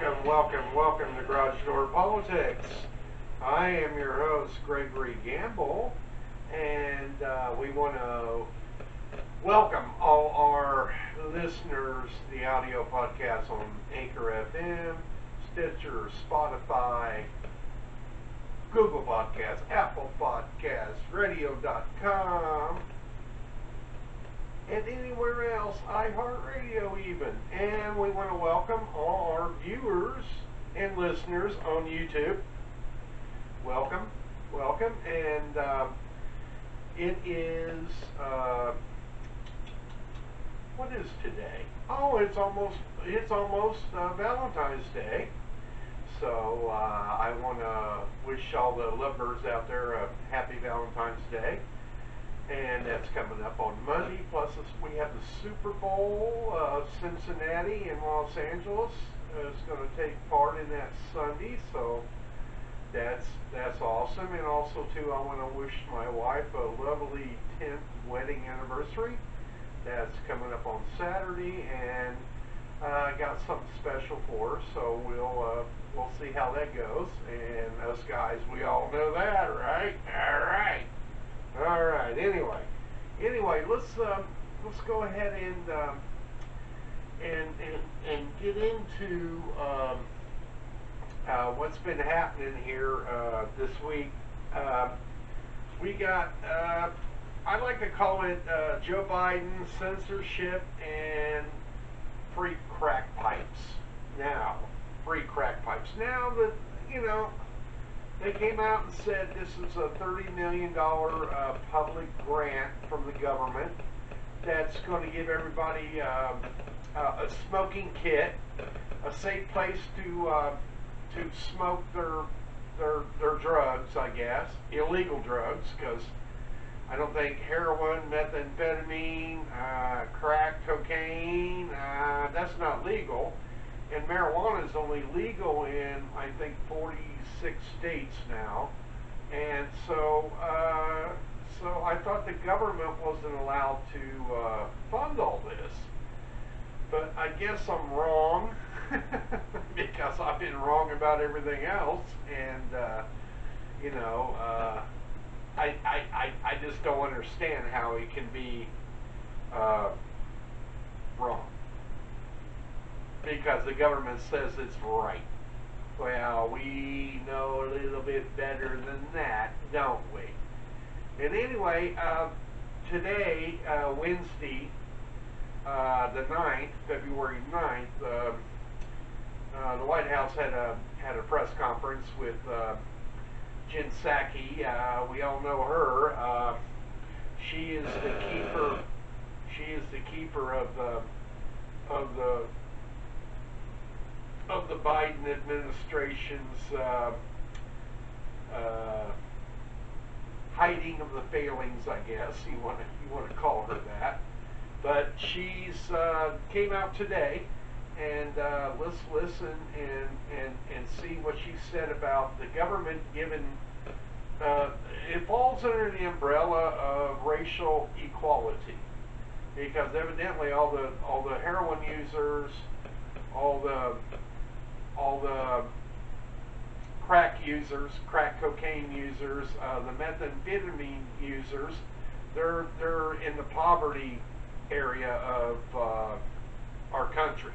welcome to Garage Door Politics. I am your host, Gregory Gamble, and we want to welcome all our listeners to the audio podcast on Anchor FM, Stitcher, Spotify, Google Podcasts, Apple Podcasts, Radio.com, and anywhere else, iHeartRadio even. And we want to welcome all our viewers and listeners on YouTube. Welcome. And it is, what is today? Oh, it's almost Valentine's Day. So I want to wish all the lovebirds out there a happy Valentine's Day. And that's coming up on Monday. Plus, we have the Super Bowl. Cincinnati and Los Angeles is going to take part in that Sunday. So that's awesome. And also, too, I want to wish my wife a lovely 10th wedding anniversary. That's coming up on Saturday, and I got something special for her. So we'll see how that goes. And us guys, we all know that, right? All right. Anyway, let's go ahead and get into what's been happening here this week. We got I like to call it Joe Biden, censorship, and free crackpipes. Now that they came out and said this is a $30 million public grant from the government that's going to give everybody a smoking kit, a safe place to smoke their drugs, I guess, illegal drugs, because I don't think heroin, methamphetamine, crack, cocaine, that's not legal. And marijuana is only legal in, I think, 46 states now. And so I thought the government wasn't allowed to fund all this. But I guess I'm wrong, because I've been wrong about everything else. And, I just don't understand how it can be wrong. Because the government says it's right. Well, we know a little bit better than that, don't we? And anyway, today, Wednesday, the 9th, February 9th, the White House had a press conference with Jen Psaki. We all know her. She is the keeper of the Biden administration's hiding of the failings, I guess you want to call her that. But she's came out today, and let's listen and see what she said about the government giving. It falls under the umbrella of racial equality, because evidently all the heroin users, all the crack users, crack cocaine users, the methamphetamine users, they're in the poverty area of our country.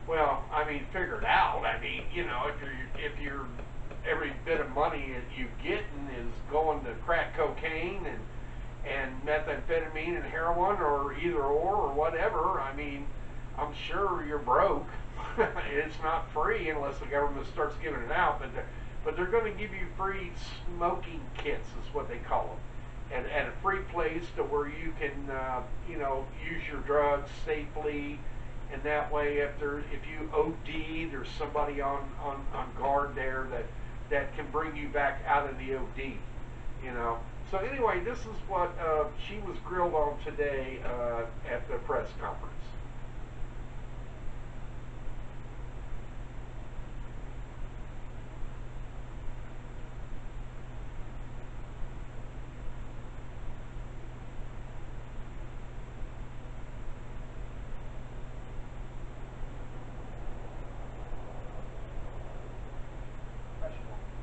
Well, I mean, figure it out. I mean, if you're every bit of money that you getting is going to crack cocaine and methamphetamine and heroin, or either or whatever, I mean, I'm sure you're broke. It's not free unless the government starts giving it out, but they're going to give you free smoking kits, is what they call them, and at a free place to where you can use your drugs safely, and that way if you OD, there's somebody on guard there that can bring you back out of the OD. So anyway, this is what she was grilled on today at the press conference.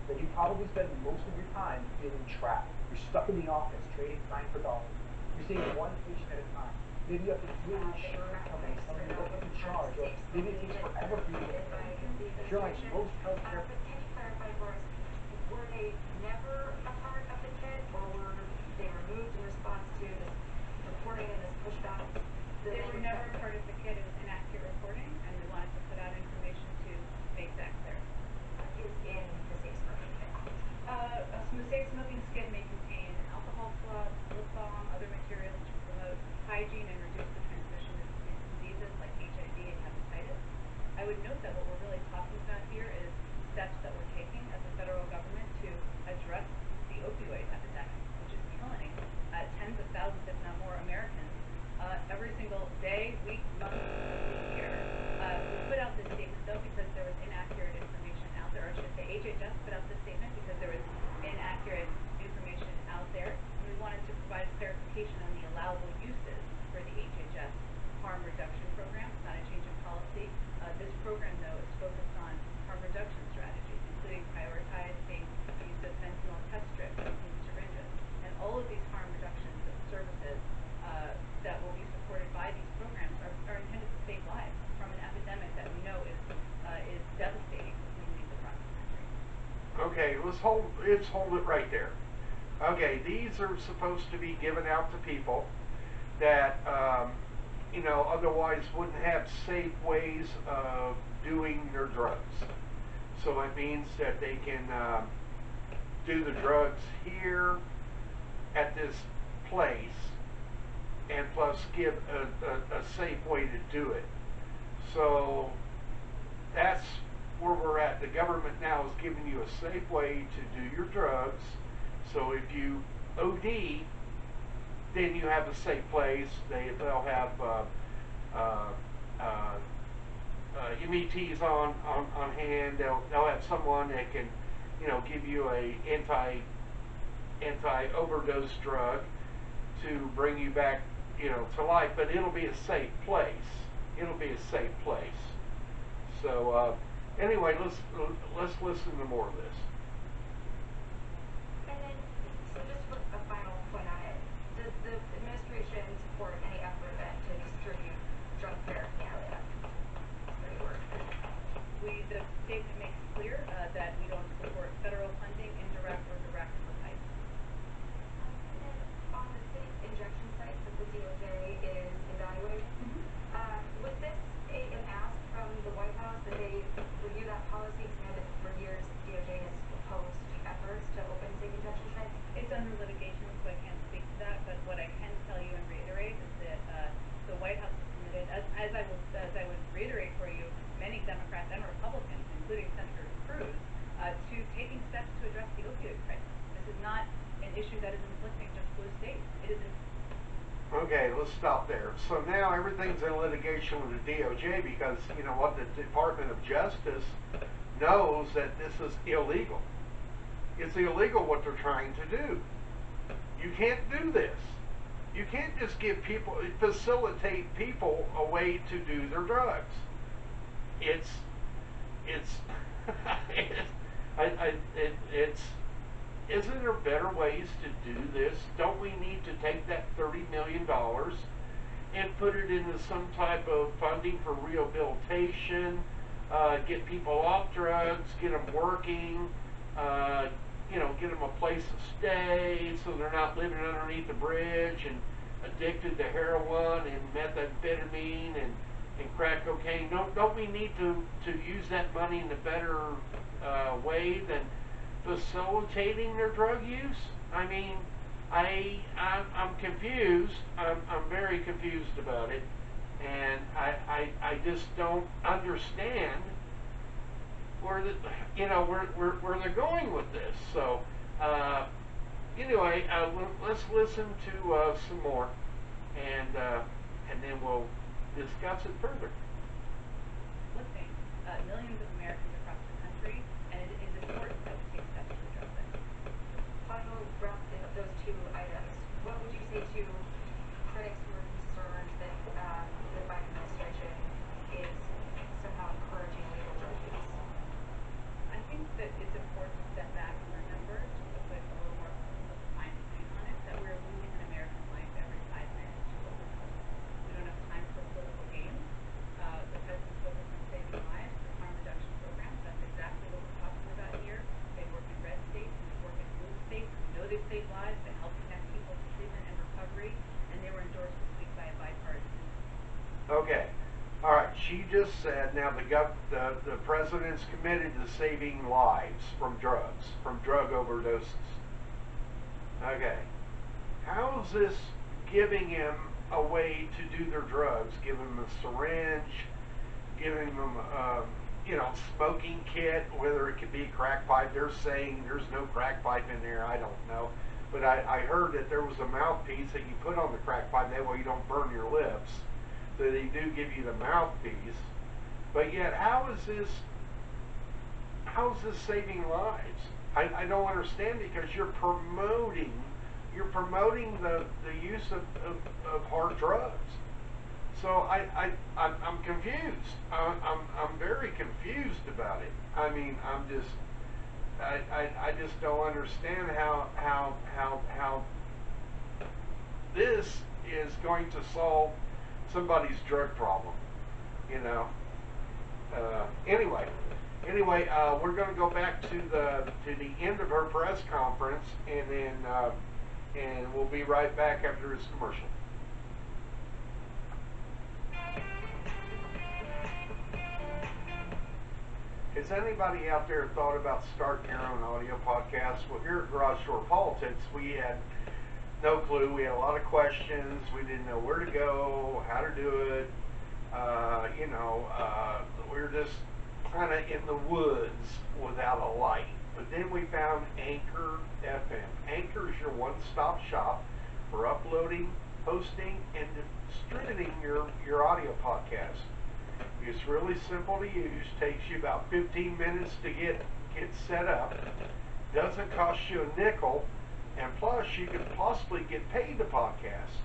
then you probably spend most of your time feeling trapped. You're stuck in the office trading time for dollars. You're seeing one patient at a time. Maybe you have to deal with insurance companies telling you what you can charge, or maybe it takes forever for you to get paid. If you're like most healthcare, But can you clarify for us, were they never a part of the kit, or were they removed in response to this reporting and this pushback? They were never part of the kit. It was inaccurate reporting, and we wanted to put out information to make that clear. Is in the safe smoking kit. A safe smoking skin may contain alcohol swabs, lip balm, other materials to promote hygiene and reduce the transmission of diseases like HIV and hepatitis. I would note that what we're really talking about here is steps that we're taking as a federal government to address the opioid epidemic, which is killing tens of thousands, if not more, Americans every single day, week, month, year. We put out this statement, though, because there was inaccurate information out there. Or I should say HHS put out this statement because there was inaccurate information out there. And we wanted to provide clarification on the allowable uses for the HHS harm reduction program. It's not a change in policy. This program, though, is focused on harm reduction strategies, including prioritizing the use of fentanyl test strips and syringes. And all of these harm reduction services that will be supported by these programs are intended to save lives from an epidemic that we know is devastating communities across the country. Okay, let's hold it right there. Okay, these are supposed to be given out to people that otherwise wouldn't have safe ways of doing their drugs. So it means that they can do the drugs here at this place, and plus give a safe way to do it. So that's where we're at. The government now is giving you a safe way to do your drugs. So if you OD, then you have a safe place. They'll have METs on hand. They'll have someone that can give you a anti overdose drug to bring you back to life, but it'll be a safe place. It'll be a safe place. So anyway, let's listen to more of this. And then, so just for a final point on it, does the administration support any effort then to distribute drug paraphernalia? The statement makes clear that we don't support federal funding, indirect or direct for pipes. And then on the safe injection sites that the DOJ is evaluating, was this an ask from the White House that they review that policy? Because I know that for years DOJ has opposed efforts to open safe injection sites. It's under litigation, so I can't speak to that. But what I can tell you and reiterate is that the White House has committed, as I would reiterate for you, many Democrats and Republicans, including Senator Cruz, to taking steps to address the opioid crisis. This is not an issue that is inflicting just blue states. It is. Okay, let's stop there. So now everything's in litigation with the DOJ because what, the Department of Justice knows that this is illegal. It's illegal what they're trying to do. You can't do this. You can't just facilitate people a way to do their drugs. It's isn't there better ways to do this? Don't we need to take that $30 million and put it into some type of funding for rehabilitation, get people off drugs, get them working, get them a place to stay so they're not living underneath the bridge and addicted to heroin and methamphetamine and crack cocaine? Don't we need to use that money in a better way than facilitating their drug use? I mean, I'm confused. I'm very confused about it, and I just don't understand where where they're going with this. So anyway, let's listen to some more, and then we'll discuss it further. Afflicting millions of Americans across the country, and it is important that we take steps to address it. Final wrap those two items. What would you say to critics who are concerned that the Biden administration is somehow encouraging illegal drug use? I think that it's important to step back said, now the president's committed to saving lives from drugs, from drug overdoses. Okay, how is this giving him a way to do their drugs? Giving them a syringe, giving them smoking kit, whether it could be crack pipe. They're saying there's no crack pipe in there. I don't know. But I heard that there was a mouthpiece that you put on the crack pipe. That way you don't burn your lips. So they do give you the mouthpiece. But yet, how is this saving lives? I don't understand, because you're promoting the use of hard drugs. So I'm confused. I'm very confused about it. I mean, I just don't understand how this is going to solve somebody's drug problem. You know. Anyway, we're going to go back to the end of her press conference, and then and we'll be right back after this commercial. Has anybody out there thought about starting your own audio podcast? Well, here at Garage Door Politics, we had no clue. We had a lot of questions. We didn't know where to go, how to do it. We were just kind of in the woods without a light. But then we found Anchor FM. Anchor is your one-stop shop for uploading, hosting, and distributing your audio podcast. It's really simple to use. Takes you about 15 minutes to get set up. Doesn't cost you a nickel, and plus you can possibly get paid to podcast.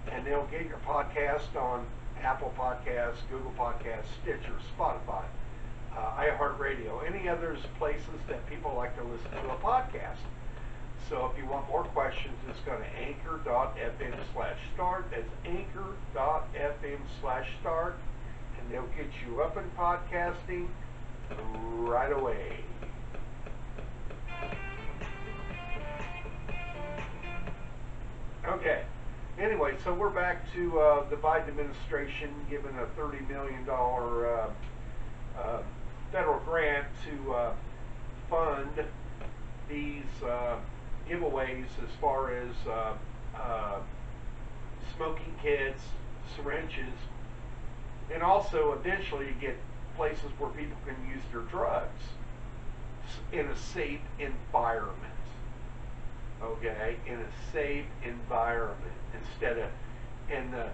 And they'll get your podcast on Apple Podcasts, Google Podcasts, Stitcher, Spotify, iHeartRadio, any others places that people like to listen to a podcast. So if you want more questions, just go to anchor.fm/start. That's anchor.fm/start. And they'll get you up in podcasting right away. Okay. Anyway, so we're back to the Biden administration giving a $30 million federal grant to fund these giveaways as far as smoking kits, syringes, and also eventually get places where people can use their drugs in a safe environment. Okay, in a safe environment, instead of in the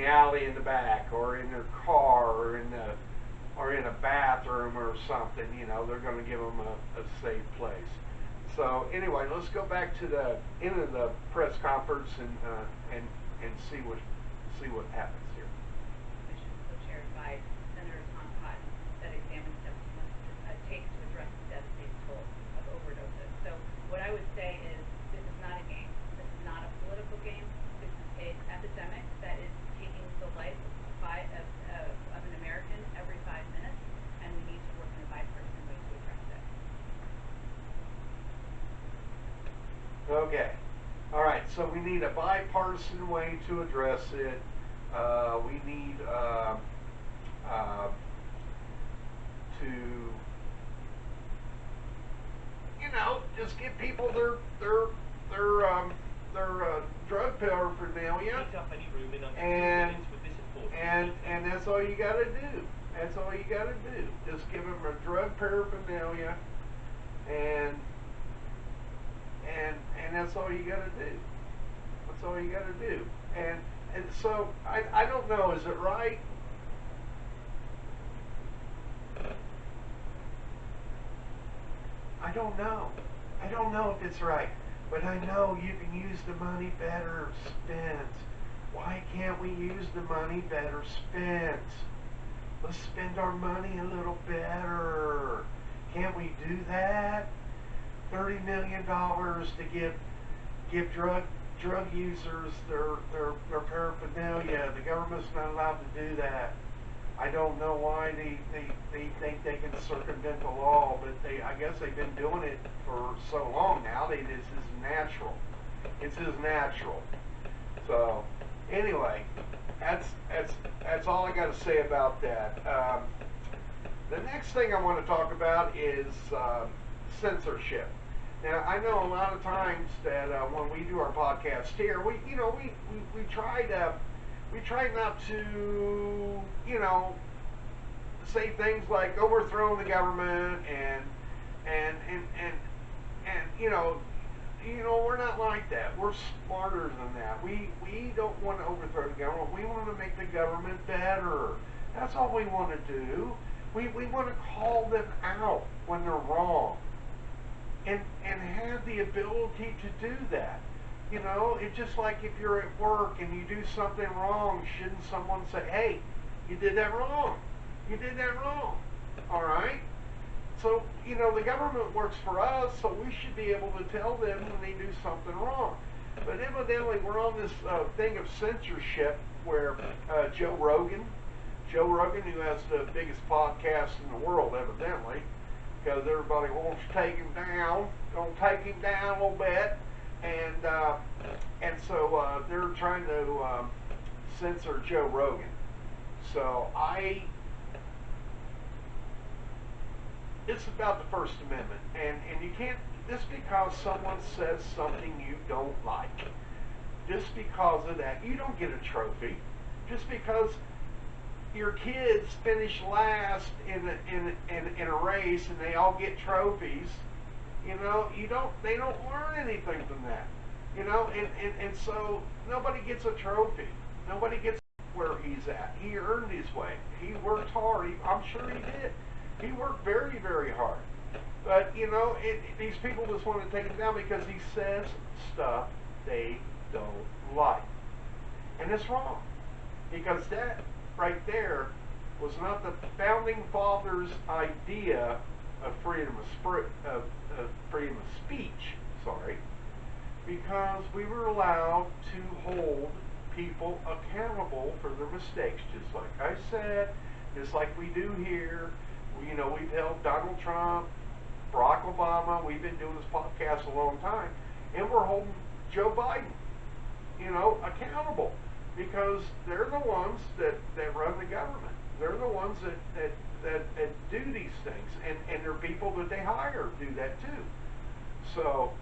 alley in the back, or in their car, or in a bathroom or something. They're going to give them a safe place. So anyway, let's go back to the end of the press conference and see what happens here. Commission co-chaired by Senator Tom Cotton that examines steps must take to address the devastating toll of overdoses. So what I would say is, this is not a game. This is not a political game. This is an epidemic that is taking the life of an American every 5 minutes, and we need to work in a bipartisan way to address it. Okay. All right. So we need a bipartisan way to address it. We need to just give people their drug paraphernalia, and that's all you got to do. That's all you got to do. Just give them a drug paraphernalia, and that's all you got to do. That's all you got to do. And so I don't know. Is it right? I don't know. I don't know if it's right, but I know you can use the money better spent. Why can't we use the money better spent? Let's spend our money a little better. Can't we do that? $30 million to give drug users their paraphernalia. The government's not allowed to do that. I don't know why they think they can circumvent the law, but I guess they've been doing it for so long now. This is natural. It's just natural. So Anyway, that's that's that's all I got to say about that. The next thing I want to talk about is censorship. Now, I know a lot of times that when we do our podcast here, we try not to say things like overthrow the government and and and and we're not like that. We're smarter than that. We don't want to overthrow the government. We want to make the government better. That's all we want to do. We want to call them out when they're wrong and have the ability to do that. It's just like if you're at work and you do something wrong, shouldn't someone say, hey, you did that wrong? You did that wrong. All right? So, the government works for us, so we should be able to tell them when they do something wrong. But evidently, we're on this thing of censorship where Joe Rogan, who has the biggest podcast in the world, evidently, because everybody wants to take him down, gonna take him down a little bit, and so they're trying to censor Joe Rogan. So it's about the First Amendment, and you can't just because someone says something you don't like, just because of that, you don't get a trophy. Just because your kids finish last in a race and they all get trophies, they don't learn anything from that. And so nobody gets a trophy. Nobody gets where he's at. He earned his way. He worked hard. I'm sure he did. He worked very, very hard. But these people just want to take him down because he says stuff they don't like, and it's wrong because that right there was not the founding fathers' idea of freedom of speech. Sorry, because we were allowed to hold people accountable for their mistakes, just like I said, just like we do here. We've held Donald Trump, Barack Obama. We've been doing this podcast a long time, and we're holding Joe Biden, accountable because they're the ones that run the government. They're the ones that do these things, and they're people that they hire do that too. So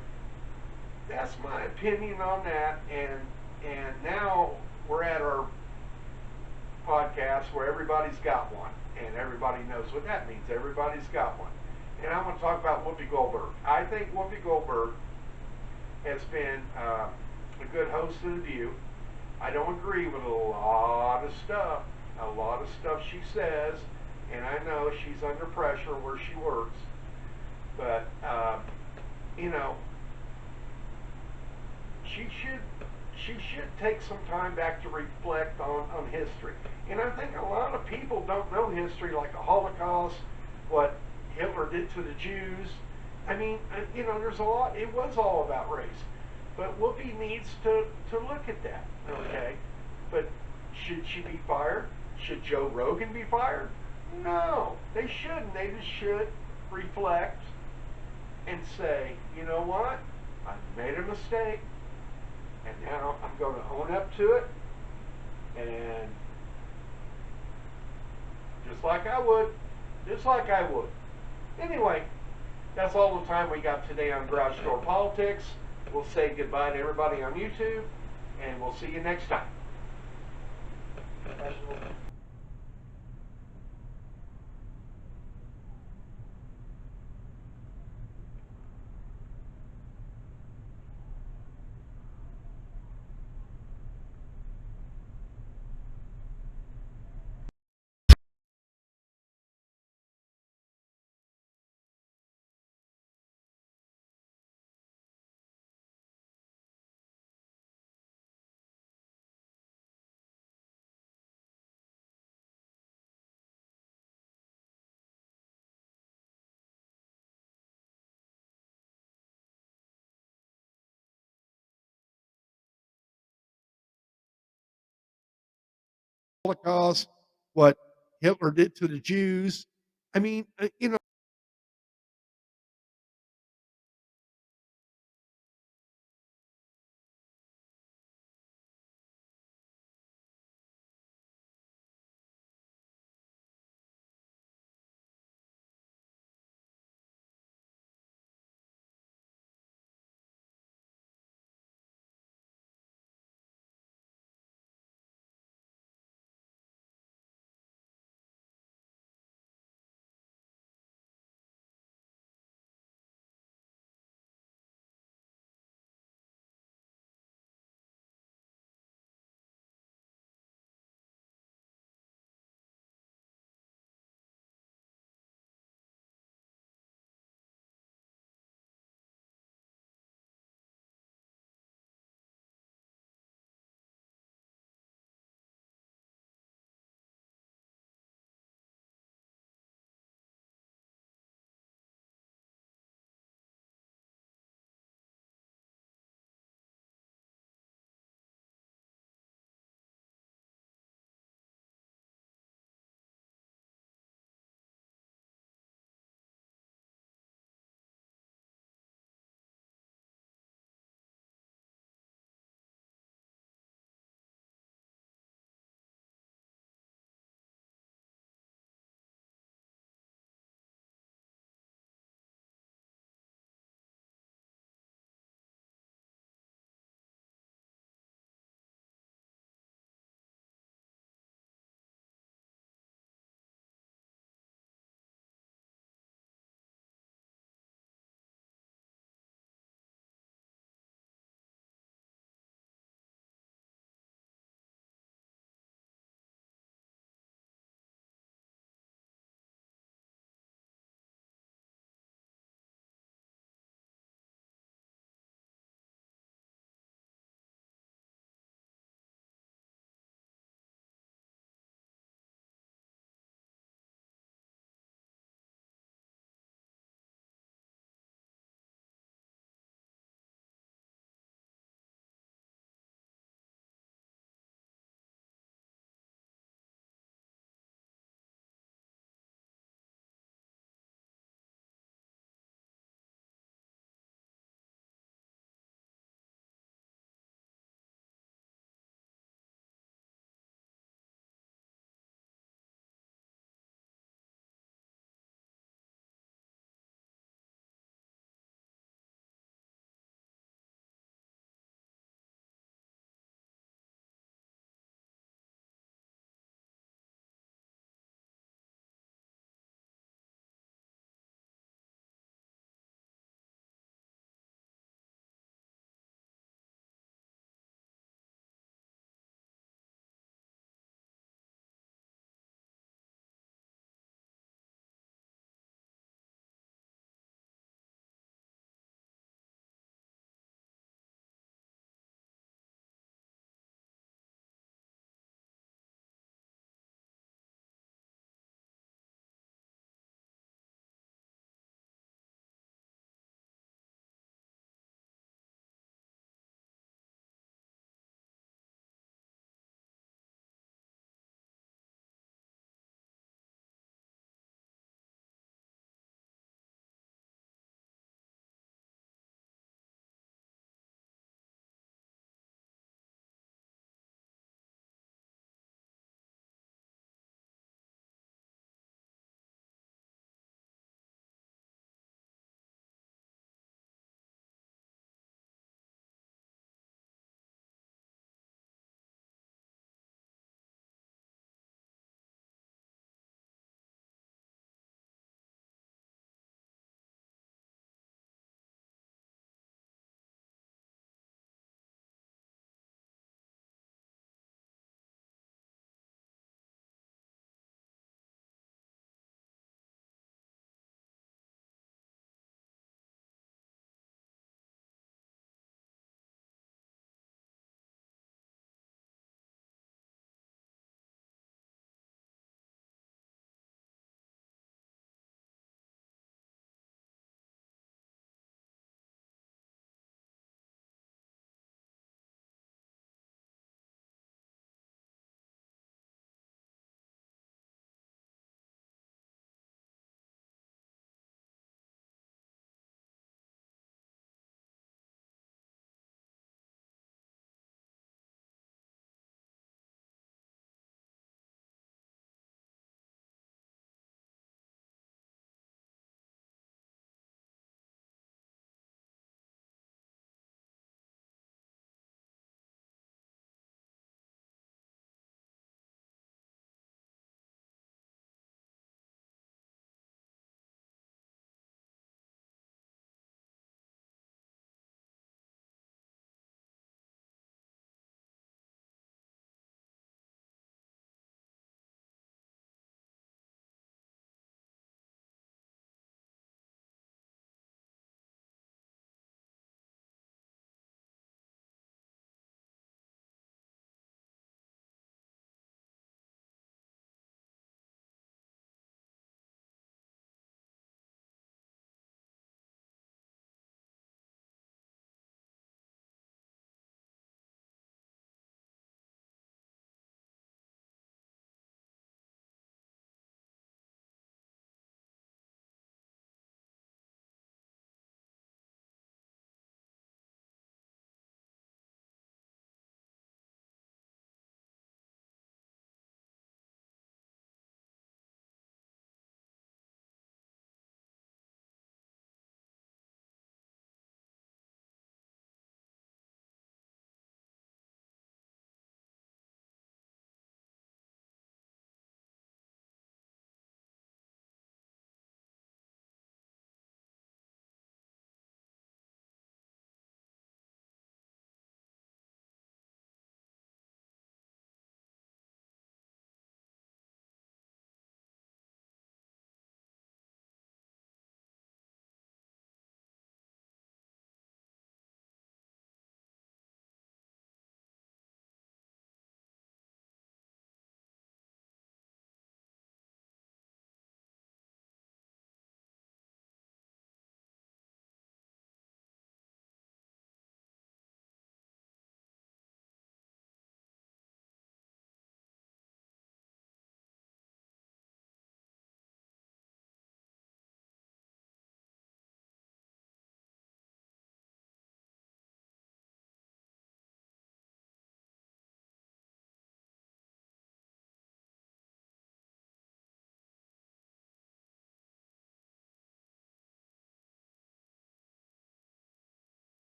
that's my opinion on that. And now we're at our podcast where everybody's got one, and everybody knows what that means. Everybody's got one. And I'm going to talk about Whoopi Goldberg. I think Whoopi Goldberg has been a good host of The View. I don't agree with a lot of stuff she says, and I know she's under pressure where she works. But you know, she should take some time back to reflect on history. And I think a lot of people don't know history, like the Holocaust, what Hitler did to the Jews. I mean, there's a lot. It was all about race. But Whoopi needs to look at that, okay? But should she be fired? Should Joe Rogan be fired? No, they shouldn't. They just should reflect and say, you know what? I made a mistake, and now I'm going to own up to it, and just like I would. Anyway, that's all the time we got today on Garage Door Politics. We'll say goodbye to everybody on YouTube, and we'll see you next time. Professional. Holocaust, what Hitler did to the Jews. I mean,